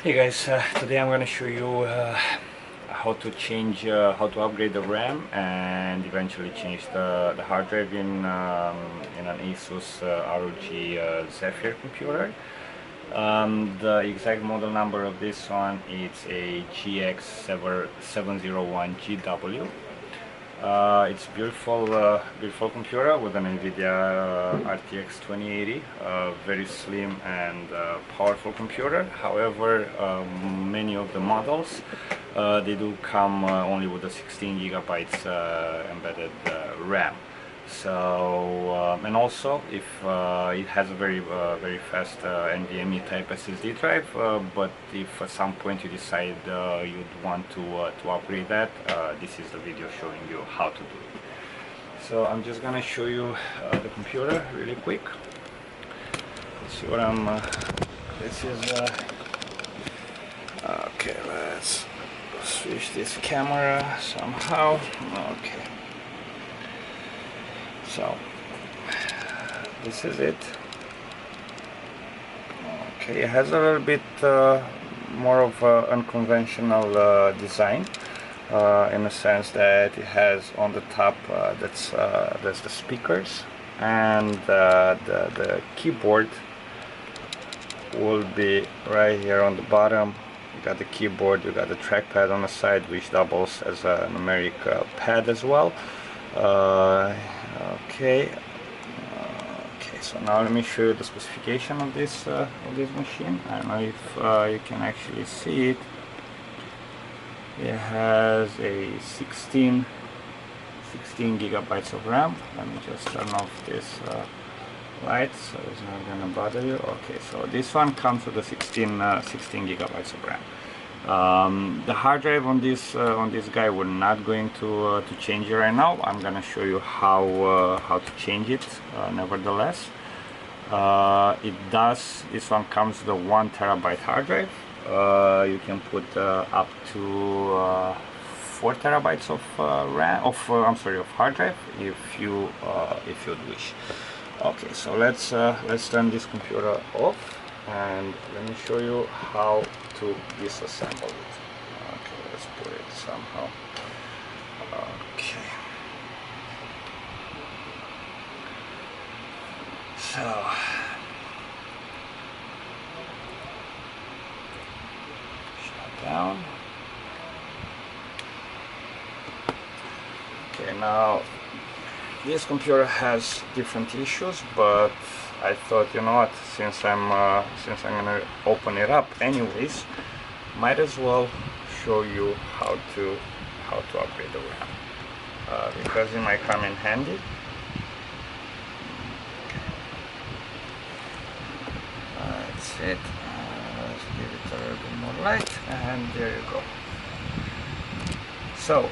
Hey guys, today I'm going to show you how to upgrade the RAM and eventually change the hard drive in an Asus ROG Zephyr computer. The exact model number of this one is a GX701G. It's beautiful computer with an NVIDIA RTX 2080, very slim and powerful computer. However, many of the models they do come only with a 16 gigabytes embedded RAM. So and also if it has a very fast NVMe type SSD drive, but if at some point you decide you'd want to upgrade that, this is the video showing you how to do it. So I'm just gonna show you the computer really quick. Let's see what I'm this is okay, let's switch this camera somehow. Okay, so this is it. Okay, it has a little bit more of unconventional design, in the sense that it has on the top that's the speakers, and the keyboard will be right here on the bottom. You got the keyboard, you got the trackpad on the side, which doubles as a numeric pad as well. Okay, so now let me show you the specification of this machine. I don't know if you can actually see it. It has a 16 gigabytes of RAM. Let me just turn off this light so it's not gonna bother you. Okay, so this one comes with a 16 gigabytes of RAM. The hard drive on this guy, we're not going to change it right now. I'm gonna show you how to change it. Nevertheless, this one comes with a 1 terabyte hard drive. You can put up to 4 terabytes of RAM of hard drive if you'd wish. Okay, so let's turn this computer off and let me show you how to disassemble it. Okay, let's put it somehow. Okay, so shut down. Okay, now this computer has different issues, but I thought, you know what, since I'm gonna open it up anyways, might as well show you how to upgrade the RAM, because it might come in handy. That's it. Let's give it a little bit more light, and there you go. So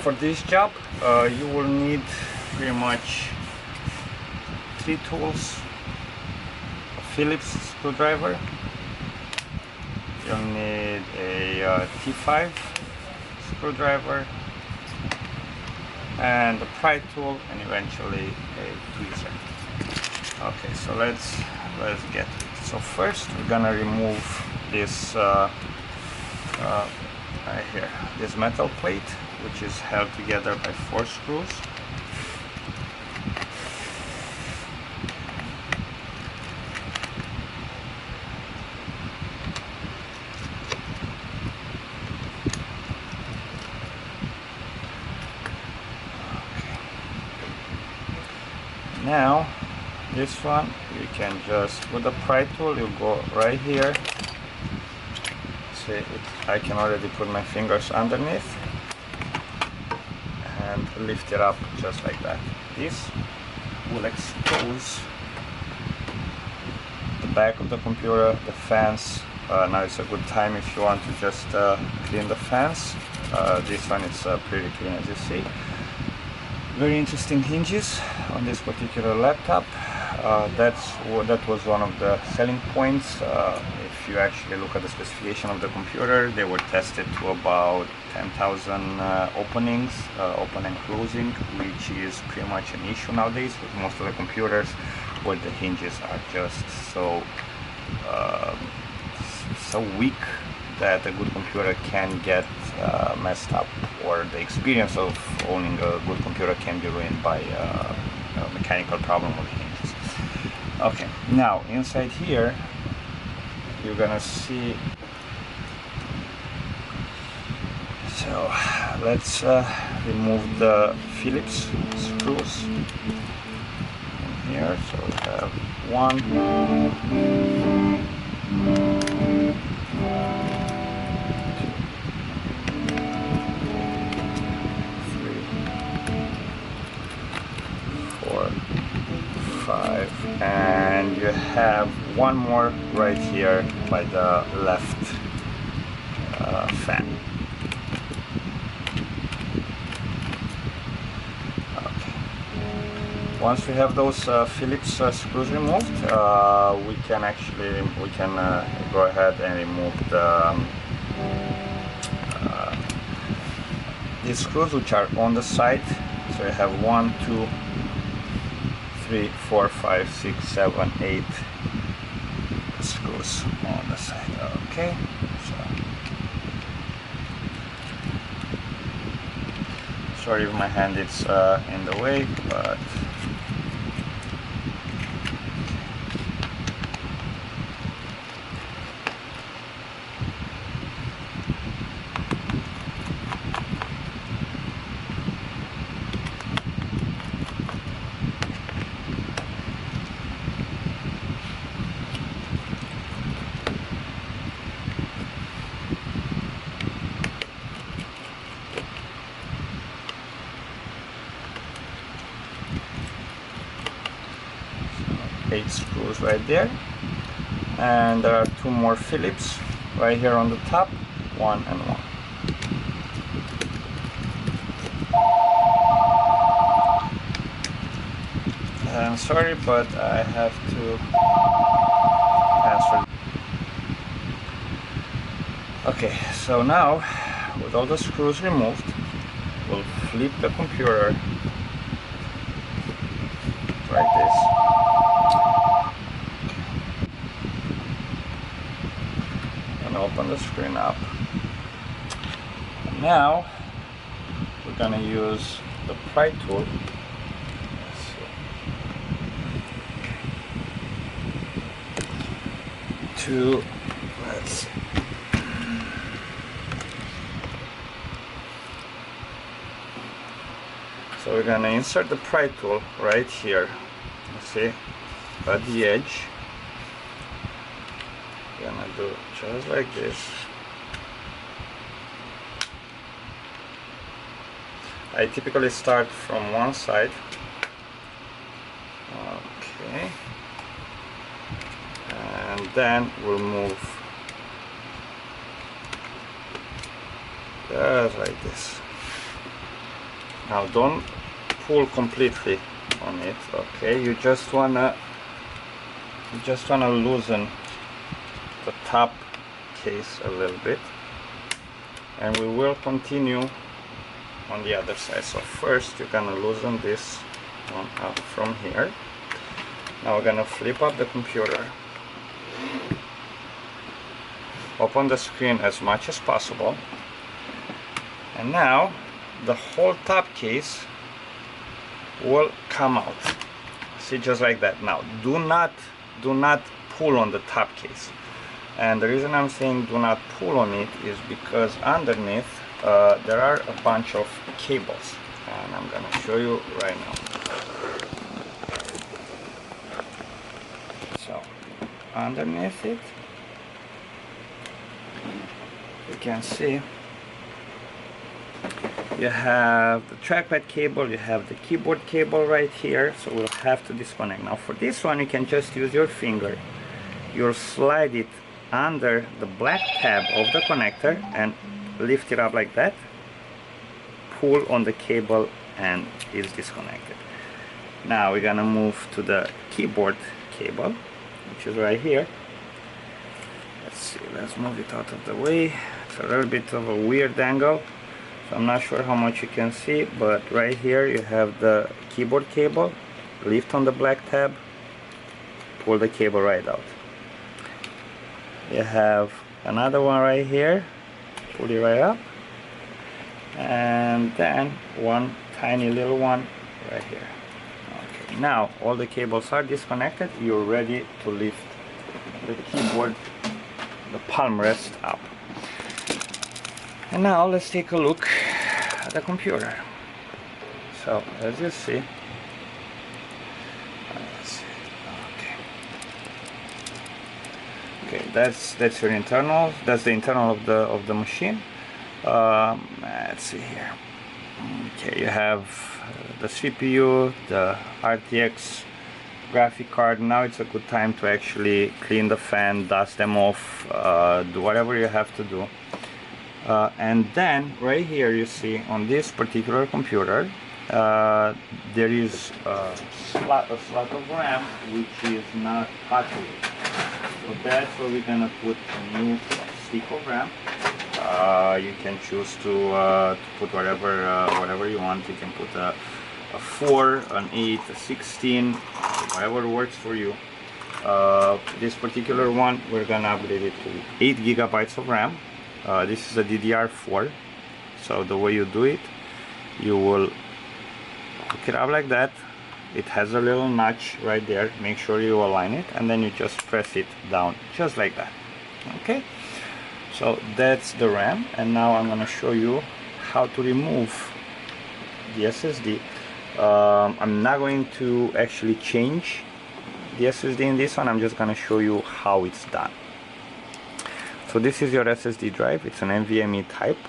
for this job, you will need pretty much 3 tools: a Phillips screwdriver, you'll need a T5 screwdriver, and a pry tool, and eventually a tweezer. Okay, so let's get it. So first we're gonna remove this right here, this metal plate, which is held together by 4 screws. Now this one, you can just, with the pry tool, you go right here. See, I can already put my fingers underneath and lift it up just like that. This will expose the back of the computer, the fans. Now it's a good time if you want to just clean the fans. This one is pretty clean, as you see. Very interesting hinges on this particular laptop. That was one of the selling points. If you actually look at the specification of the computer, they were tested to about 10,000 openings, open and closing, which is pretty much an issue nowadays with most of the computers, where the hinges are just so so weak that a good computer can get messed up, or the experience of owning a good computer can be ruined by a mechanical problem with hinges. Okay, now inside here you're gonna see, so let's remove the Phillips screws in here. So we have 1, 5, and you have one more right here by the left fan. Okay. Once we have those Phillips screws removed, we can go ahead and remove the these screws, which are on the side. So you have 1, 2, 3, 4, 5, 6, 7, 8 screws on the side. Okay, so sorry if my hand is in the way, but eight screws right there, and there are 2 more Phillips right here on the top, 1 and 1. I'm sorry, but I have to answer. Okay, so now with all the screws removed, we'll flip the computer like this. Open the screen up. And now we're gonna use the pry tool. Let's see. So we're gonna insert the pry tool right here. You see, at the edge. Gonna do just like this. I typically start from one side. Okay, and then we'll move just like this. Now don't pull completely on it. Okay, you just wanna loosen the top case a little bit, and we will continue on the other side. So first you're gonna loosen this one up from here. Now we're gonna flip up the computer, open the screen as much as possible, and now the whole top case will come out. See, just like that. Now do not pull on the top case. And the reason I'm saying do not pull on it is because underneath there are a bunch of cables, and I'm gonna show you right now. So underneath it, you can see you have the trackpad cable, you have the keyboard cable right here, so we'll have to disconnect. Now for this one, you can just use your finger. You'll slide it under the black tab of the connector and lift it up like that, pull on the cable, and it's disconnected. Now we're gonna move to the keyboard cable, which is right here. Let's see, let's move it out of the way. It's a little bit of a weird angle, so I'm not sure how much you can see, but right here you have the keyboard cable. Lift on the black tab, pull the cable right out. You have another one right here, pull it right up, and then one tiny little one right here. Okay, now all the cables are disconnected. You're ready to lift the keyboard, the palm rest up. And now let's take a look at the computer. So as you see, okay, that's your internal. That's the internal of the machine. Let's see here. Okay, you have the CPU, the RTX graphic card. Now it's a good time to actually clean the fan, dust them off, do whatever you have to do. And then right here you see on this particular computer there is a slot of RAM which is not populated. So that's where we're gonna put a new stick of RAM. You can choose to put whatever you want. You can put a 4, an 8, a 16, whatever works for you. This particular one, we're gonna upgrade it to 8 gigabytes of RAM. This is a DDR4. So the way you do it, you will hook it up like that. It has a little notch right there. Make sure you align it, and then you just press it down just like that. Okay, so that's the RAM, and now I'm going to show you how to remove the SSD. I'm not going to actually change the SSD in this one. I'm just going to show you how it's done. So this is your SSD drive. It's an NVMe type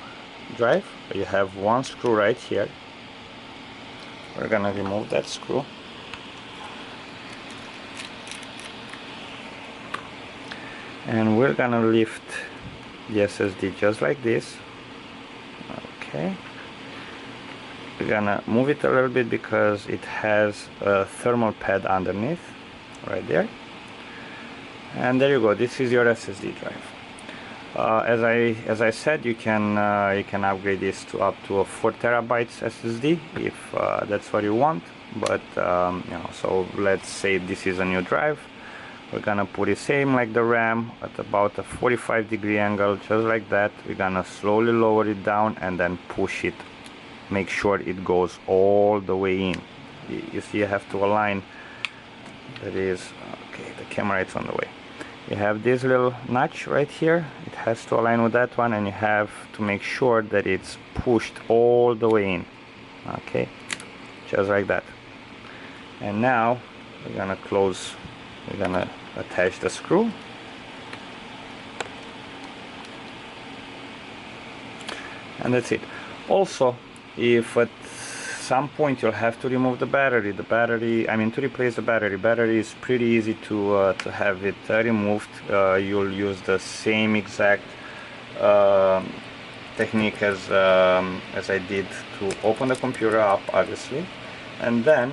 drive. You have one screw right here. We're gonna remove that screw. And we're gonna lift the SSD just like this. Okay. We're gonna move it a little bit because it has a thermal pad underneath, right there. And there you go. This is your SSD drive. As I said, you can upgrade this to up to a 4 terabytes SSD if that's what you want. But you know, so let's say this is a new drive. We're gonna put it same like the RAM at about a 45-degree angle, just like that. We're gonna slowly lower it down and then push it. Make sure it goes all the way in. You see, you have to align. That is okay. The camera is on the way. You have this little notch right here. It has to align with that one, and you have to make sure that it's pushed all the way in. Okay, just like that. And now we're gonna close. We're gonna attach the screw. And that's it. Also, if at some point you'll have to remove the battery, to replace the battery is pretty easy to have it removed. You'll use the same exact technique as I did to open the computer up, obviously. And then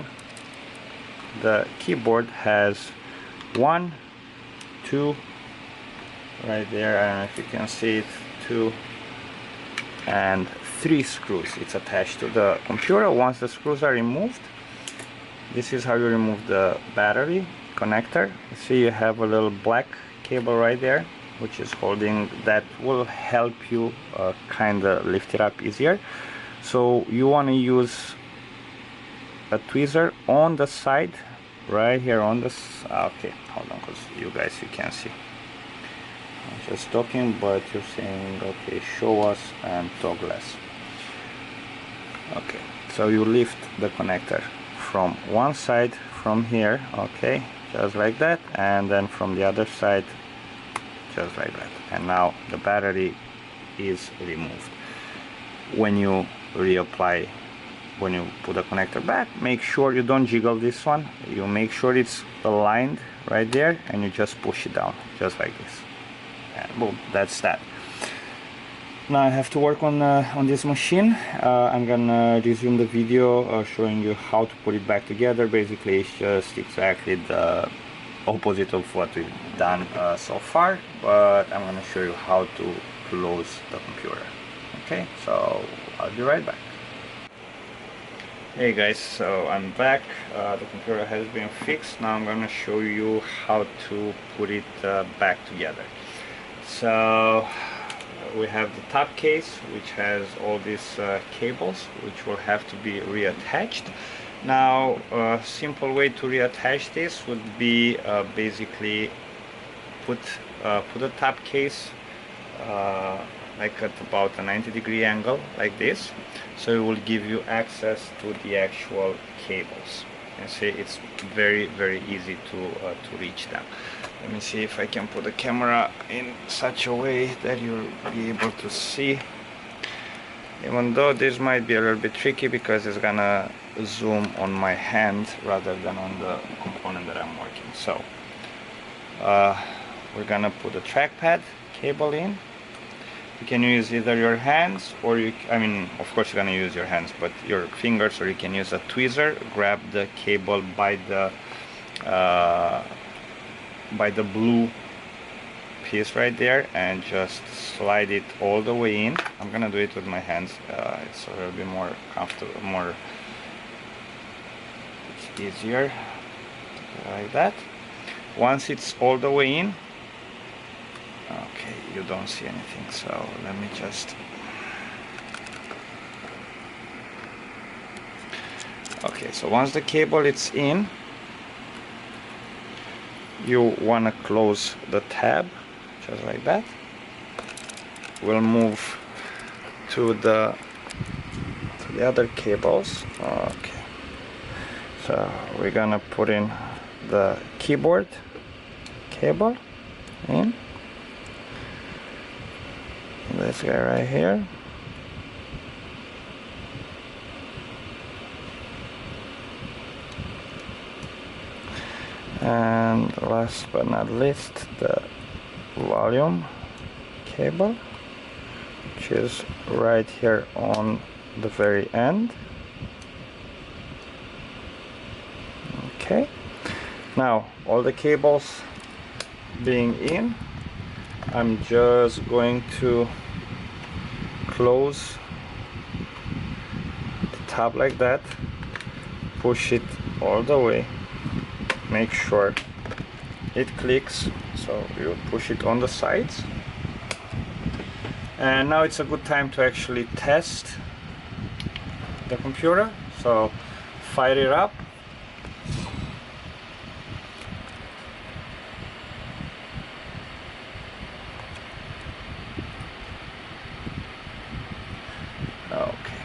the keyboard has 1, 2 right there. I don't know if you can see it, 2 and 3 screws. It's attached to the computer. Once the screws are removed, this is how you remove the battery connector. You see you have a little black cable right there which is holding. That will help you kind of lift it up easier. So you want to use a tweezer on the side right here on this. Okay, hold on, because you can't see. I'm just talking, but you're saying okay, show us and talk less. Okay, so you lift the connector from one side from here, okay, just like that, and then from the other side just like that. And now the battery is removed. When you reapply, when you put the connector back, make sure you don't jiggle this one. You make sure it's aligned right there, and you just push it down just like this, and boom, that's that. Now I have to work on this machine. I'm gonna resume the video showing you how to put it back together. Basically, it's just exactly the opposite of what we've done so far, but I'm gonna show you how to close the computer. Okay, so I'll be right back. Hey guys, so I'm back. The computer has been fixed. Now I'm gonna show you how to put it back together. So we have the top case, which has all these cables, which will have to be reattached. Now, a simple way to reattach this would be basically put the top case like at about a 90-degree angle, like this, so it will give you access to the actual cables. You see, it's very easy to reach them. Let me see if I can put the camera in such a way that you'll be able to see, even though this might be a little bit tricky because it's gonna zoom on my hand rather than on the component that I'm working. So we're gonna put the trackpad cable in. You can use either your hands or I mean, of course you're gonna use your hands, but your fingers, or you can use a tweezer. Grab the cable by the blue piece right there and just slide it all the way in. I'm gonna do it with my hands. It's a little bit more comfortable, it's easier, like that. Once it's all the way in, okay, you don't see anything, so let me just, okay, so once the cable is in, you want to close the tab just like that. We'll move to the other cables. Okay, so we're gonna put in the keyboard cable in, this guy right here. And last but not least, the volume cable, which is right here on the very end. Okay, now all the cables being in, I'm just going to close the tab like that, push it all the way, make sure it clicks, so you push it on the sides. And now it's a good time to actually test the computer, so fire it up. Okay,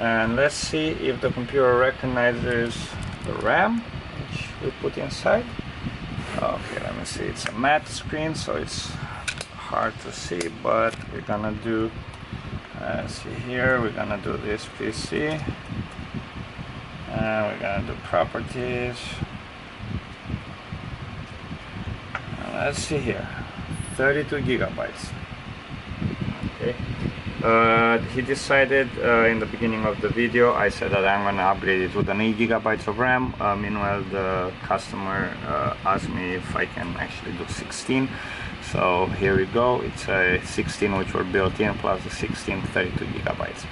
and let's see if the computer recognizes the RAM which we put inside. Okay, let me see, it's a matte screen, so it's hard to see, but we're gonna do, see here, we're gonna do this PC, and we're gonna do properties, and let's see here, 32 gigabytes. Okay. He decided in the beginning of the video, I said that I'm gonna upgrade it with an 8 gigabytes of RAM. Meanwhile, the customer asked me if I can actually do 16. So here we go. It's a 16 which were built in, plus the 16, 32 gigabytes.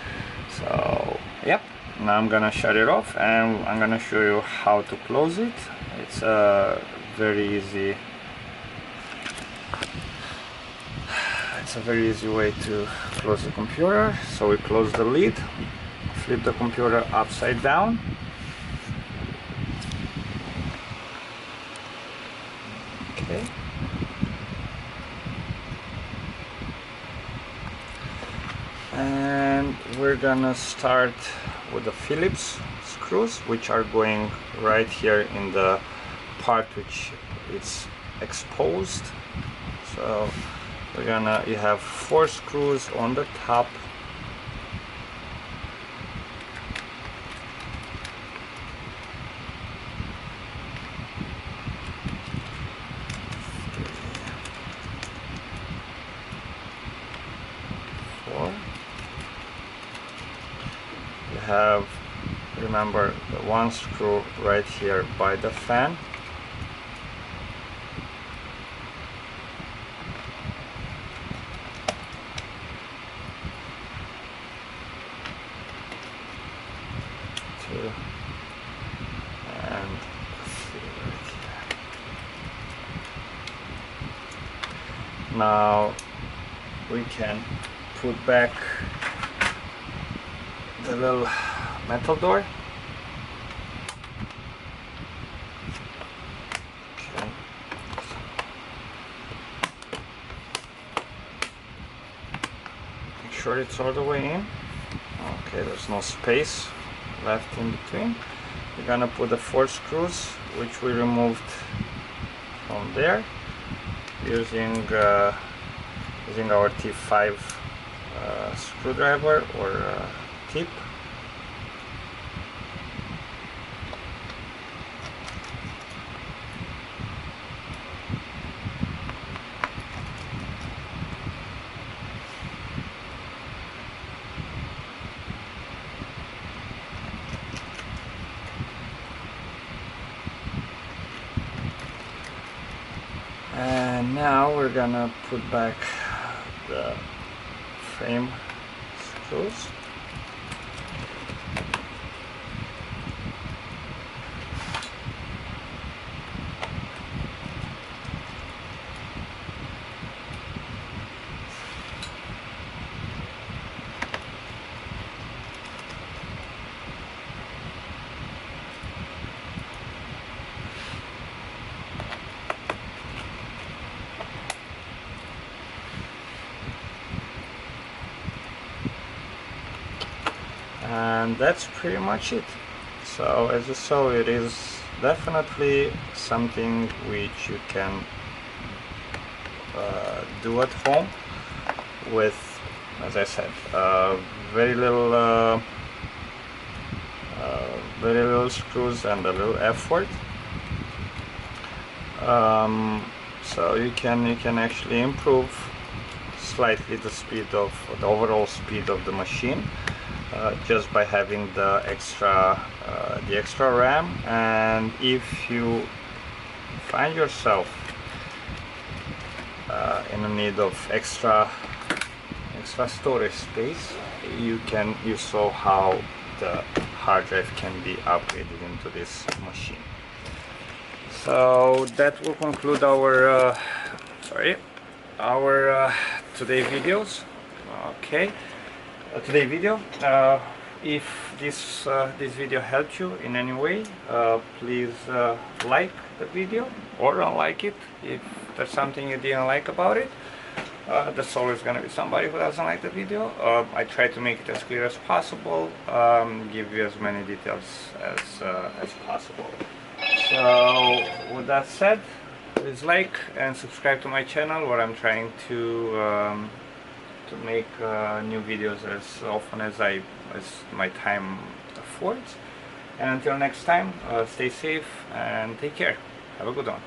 So yep. Now I'm gonna shut it off and I'm gonna show you how to close it. It's a very easy. It's a very easy way to close the computer. So we close the lid, flip the computer upside down, okay, and we're gonna start with the Phillips screws, which are going right here in the part which is exposed. So you have 4 screws on the top, you have, remember, the 1 screw right here by the fan. Now we can put back the little metal door. Okay. Make sure it's all the way in. Okay, there's no space left in between. We're gonna put the 4 screws which we removed from there using our T5 screwdriver or tip. And now we're gonna put back the frame screws. And that's pretty much it. So as you saw, it is definitely something which you can do at home with, as I said, very little screws and a little effort. So you can actually improve slightly the overall speed of the machine. Just by having the extra RAM. And if you find yourself in the need of extra storage space, you saw how the hard drive can be upgraded into this machine. So that will conclude our today videos. Okay. Today video. If this video helped you in any way, please like the video or unlike it if there's something you didn't like about it. There's always gonna be somebody who doesn't like the video. I try to make it as clear as possible, give you as many details as possible. So with that said, please like and subscribe to my channel, where I'm trying to make new videos as often as my time affords. And until next time, stay safe and take care. Have a good one.